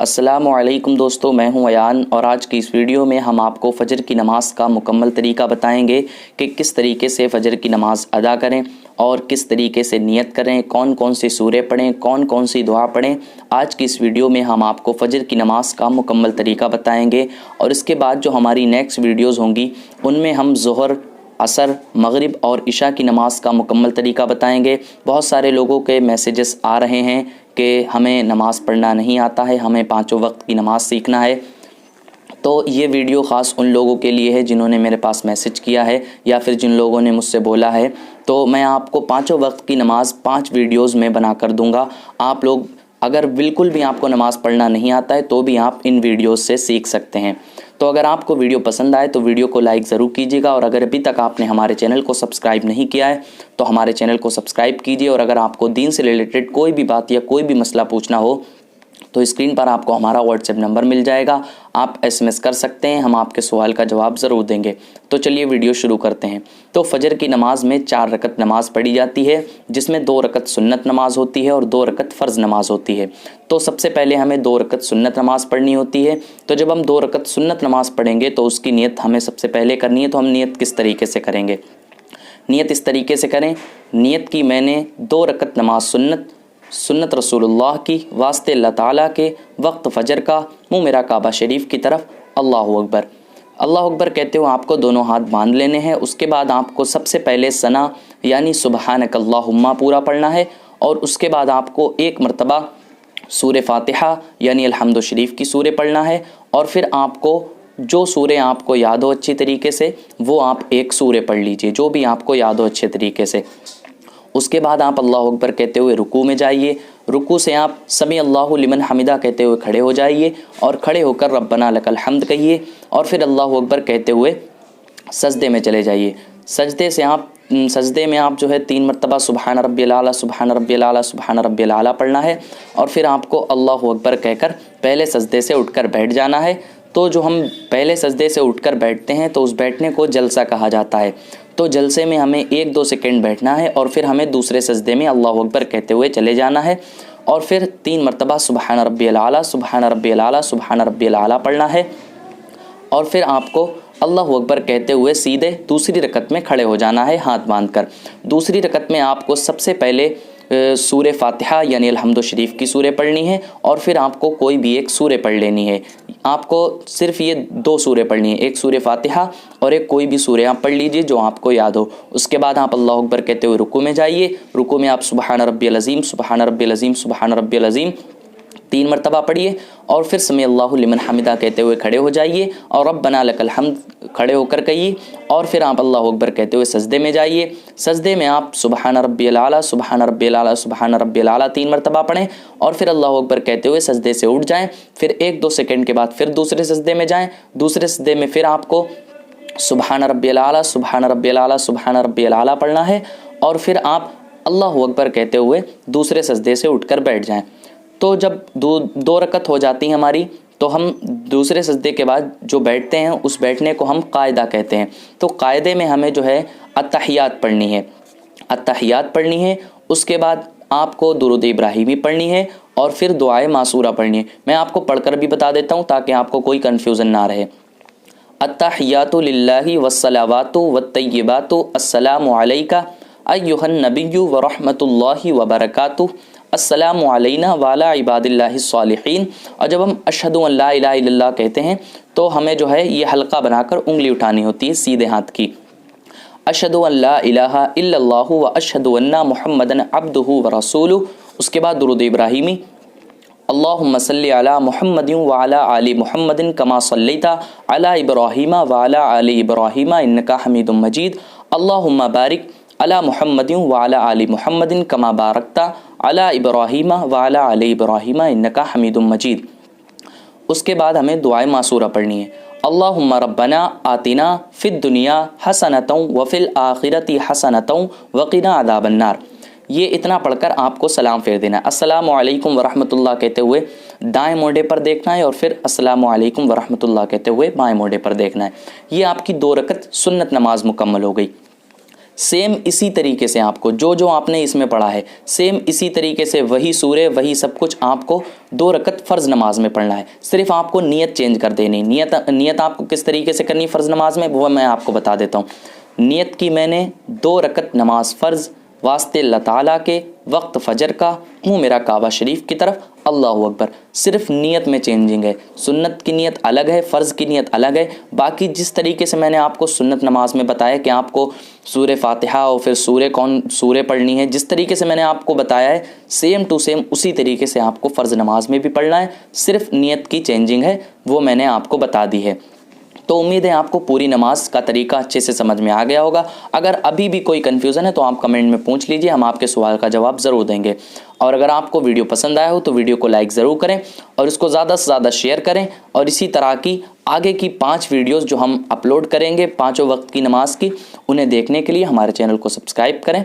अस्सलामुअलैकुम दोस्तों, मैं हूं अयान और आज की इस वीडियो में हम आपको फ़जर की नमाज़ का मुकम्मल तरीका बताएंगे कि किस तरीके से फ़जर की नमाज़ अदा करें और किस तरीके से नियत करें, कौन कौन सी सूरह पढ़ें, कौन कौन सी दुआ पढ़ें। आज की इस वीडियो में हम आपको फ़जर की नमाज़ का मुकम्मल तरीका बताएँगे और इसके बाद जो हमारी नेक्स्ट वीडियोज़ होंगी उनमें हम ज़ोहर, असर, मगरिब और इशा की नमाज़ का मुकम्मल तरीका बताएंगे। बहुत सारे लोगों के मैसेजेस आ रहे हैं कि हमें नमाज़ पढ़ना नहीं आता है, हमें पाँचों वक्त की नमाज़ सीखना है। तो ये वीडियो ख़ास उन लोगों के लिए है जिन्होंने मेरे पास मैसेज किया है या फिर जिन लोगों ने मुझसे बोला है। तो मैं आपको पाँचों वक्त की नमाज़ 5 वीडियोज़ में बना कर दूँगा। आप लोग अगर बिल्कुल भी आपको नमाज़ पढ़ना नहीं आता है तो भी आप इन वीडियोज़ से सीख सकते हैं। तो अगर आपको वीडियो पसंद आए तो वीडियो को लाइक ज़रूर कीजिएगा और अगर अभी तक आपने हमारे चैनल को सब्सक्राइब नहीं किया है तो हमारे चैनल को सब्सक्राइब कीजिए। और अगर आपको दीन से रिलेटेड कोई भी बात या कोई भी मसला पूछना हो तो स्क्रीन पर आपको हमारा व्हाट्सएप नंबर मिल जाएगा, आप SMS कर सकते हैं, हम आपके सवाल का जवाब ज़रूर देंगे। तो चलिए वीडियो शुरू करते हैं। तो फ़जर की नमाज़ में 4 रकत नमाज़ पढ़ी जाती है जिसमें 2 रकत सुन्नत नमाज़ होती है और 2 रकत फ़र्ज़ नमाज़ होती है। तो सबसे पहले हमें 2 रकत सुन्नत नमाज़ पढ़नी होती है। तो जब हम 2 रकत सुन्नत नमाज़ पढ़ेंगे तो उसकी नियत हमें सबसे पहले करनी है। तो हम नियत किस तरीके से करेंगे? नियत इस तरीके से करें, नियत की मैंने 2 रकत नमाज सुन्नत रसूलुल्लाह की वास्ते अल्लाह ताला के वक्त फ़जर का, मुँह मेरा काबा शरीफ की तरफ, अल्लाहु अकबर। अल्लाहु अकबर कहते हुए आपको दोनों हाथ बांध लेने हैं। उसके बाद आपको सबसे पहले सना यानी सुबहानक अल्लाहुम्मा पूरा पढ़ना है और उसके बाद आपको एक मरतबा सूरह फातिहा यानी अल्हम्दु शरीफ की सूरह पढ़ना है और फिर आपको जो सूरह आपको याद हो अच्छी तरीके से वो आप एक सूरह पढ़ लीजिए, जो भी आपको याद हो अच्छे तरीके से। उसके बाद आप अल्लाहु अकबर कहते हुए रुकू में जाइए। रुकू से आप समी अल्लाहु लिमन हमिदा कहते हुए खड़े हो जाइए और खड़े होकर रब्बना लकल हम्द कहिए और फिर अल्लाहु अकबर कहते हुए सजदे में चले जाइए। सजदे में आप जो है 3 मरतबा सुबहान रब्बियल आला, सुबहान रब्बियल आला, सुबहान रब्बियल आला पढ़ना है और फिर आपको अल्लाहु अकबर कहकर पहले सजदे से उठकर बैठ जाना है। तो जो हम पहले सजदे से उठकर बैठते हैं तो उस बैठने को जलसा कहा जाता है। तो जलसे में हमें 1-2 सेकंड बैठना है और फिर हमें दूसरे सजदे में अल्लाहु अकबर कहते हुए चले जाना है और फिर 3 मरतबा सुबहान रब्बियल आला, सुबहान रब्बियल आला, सुबहान रब्बियल आला पढ़ना है और फिर आपको अल्लाहु अकबर कहते हुए सीधे दूसरी रकत में खड़े हो जाना है हाथ बांधकर। दूसरी रकत में आपको सबसे पहले सूरह फातिहा यानी अल्हम्दु शरीफ की सूरह पढ़नी है और फिर आपको कोई भी एक सूरह पढ़ लेनी है। आपको सिर्फ ये 2 सूरह पढ़नी है, एक सूरह फातिहा और एक कोई भी सूरह आप पढ़ लीजिए जो आपको याद हो। उसके बाद आप अल्लाहु अकबर कहते हुए रुकू में जाइए। रुकू में आप सुबहान रब्बियल अज़ीम, सुबहान रब्बियल अज़ीम, सुबहान रब्बियल अज़ीम 3 मरतबा पढ़िए और फिर समी अल्लाहु लिमन हमिदा कहते हुए खड़े हो जाइए और रब्बना लकल हम्द खड़े होकर कहिए और फिर आप अल्लाहु अकबर कहते हुए सजदे में जाइए। सजदे में आप सुबहान रब्बियल आला, सुबहान रब्बियल आला, सुबहान रब्बियल आला 3 मरतबा पढ़ें और फिर अल्लाहु अकबर कहते हुए सजदे से उठ जाएँ। फिर 1-2 सेकंड के बाद फिर दूसरे सजदे में जाएँ। दूसरे सजदे में फिर आपको सुबहान रब्बियल आला, सुबहान रब्बियल आला, सुबहान रब्बियल आला पढ़ना है और फिर आप अल्लाहु अकबर कहते हुए दूसरे सजदे से उठकर बैठ जाएँ। तो जब 2 रकत हो जाती हैं हमारी तो हम दूसरे सजदे के बाद जो बैठते हैं उस बैठने को हम कायदा कहते हैं। तो कायदे में हमें जो है अत्तहियात पढ़नी है, अत्तहियात पढ़नी है। उसके बाद आपको दुरूद इब्राहिमी पढ़नी है और फिर दुआए मासूरा पढ़नी है। मैं आपको पढ़कर भी बता देता हूँ ताकि आपको कोई कन्फ्यूज़न ना रहे। अत्तहियातु लिल्लाहि वस्सलावातु वत्तय्यिबातु अस्सलामु अलैका अय्युहन नबिय्यु व रहमतुल्लाहि व बरकातुहू अस्सलामु अलैना वाला इबादिल्लाहिस सालिहीन। और जब हम अशहदु अल्ला इलाहा इल्लल्लाह कहते हैं तो हमें जो है ये हल्का बनाकर उंगली उठानी होती है सीधे हाथ की। अशहदु अल्ला इलाहा इल्लल्लाहु व अशहदु अन्ना मुहम्मदन अब्दुहु व रसूलुहु। उसके बाद दुरूद इब्राहिमी अल्लाहुम्मा सल्लि अला मुहम्मदिन व अला आलि मुहम्मदिन कमा सल्लैता अला इब्राहीमा व अला आलि इब्राहीमा इन्नका हमीदुम मजीद। अल्लाहुम्मा बारिक अला मुहम्मदिन व अला आलि मुहम्मदिन कमा बारकता अला इब्राहीमा व अला आलि इब्राहीमा इन्नका हमीदुम मजीद। उसके बाद हमें दुआए मासूरा पढ़नी है। अल्लाहुम्मा रब्बना आतिना फिद दुनिया हसनतौ व फिल आखिरति हसनतौ व क़िना अज़ाबन्नार। ये इतना पढ़कर आपको सलाम फेर देना है। अस्सलामु अलैकुम व रहमतुल्लाह कहते हुए दाएं मोढ़े पर देखना है और फिर अस्सलामु अलैकुम व रहमतुल्लाह कहते हुए बाएं मोढ़े पर देखना है। ये आपकी 2 रकत सुन्नत नमाज मुकम्मल हो गई। सेम इसी तरीके से आपको जो आपने इसमें पढ़ा है सेम इसी तरीके से वही सूरे वही सब कुछ आपको 2 रकत फ़र्ज़ नमाज में पढ़ना है। सिर्फ आपको नियत चेंज कर देनी। नियत आपको किस तरीके से करनी फ़र्ज़ नमाज में वो मैं आपको बता देता हूँ। नियत की मैंने 2 रकत नमाज फ़र्ज़ वास्ते अल्लाह ताला के, वक्त फ़जर का, मुँह मेरा काबा शरीफ की तरफ, अल्लाहु अकबर। सिर्फ नियत में चेंजिंग है। सुन्नत की नियत अलग है, फ़र्ज़ की नियत अलग है। बाकी जिस तरीके से मैंने आपको सुन्नत नमाज में बताया कि आपको सूरे फ़ातिहा और फिर सूरे पढ़नी है, जिस तरीके से मैंने आपको बताया है सेम टू सेम उसी तरीके से आपको फ़र्ज़ नमाज में भी पढ़ना है। सिर्फ नियत की चेंजिंग है, वो मैंने आपको बता दी है। तो उम्मीद है आपको पूरी नमाज का तरीका अच्छे से समझ में आ गया होगा। अगर अभी भी कोई कन्फ्यूज़न है तो आप कमेंट में पूछ लीजिए, हम आपके सवाल का जवाब ज़रूर देंगे। और अगर आपको वीडियो पसंद आया हो तो वीडियो को लाइक ज़रूर करें और इसको ज़्यादा से ज़्यादा शेयर करें। और इसी तरह की आगे की 5 वीडियोज़ जो हम अपलोड करेंगे 5 वक्त की नमाज की, उन्हें देखने के लिए हमारे चैनल को सब्सक्राइब करें।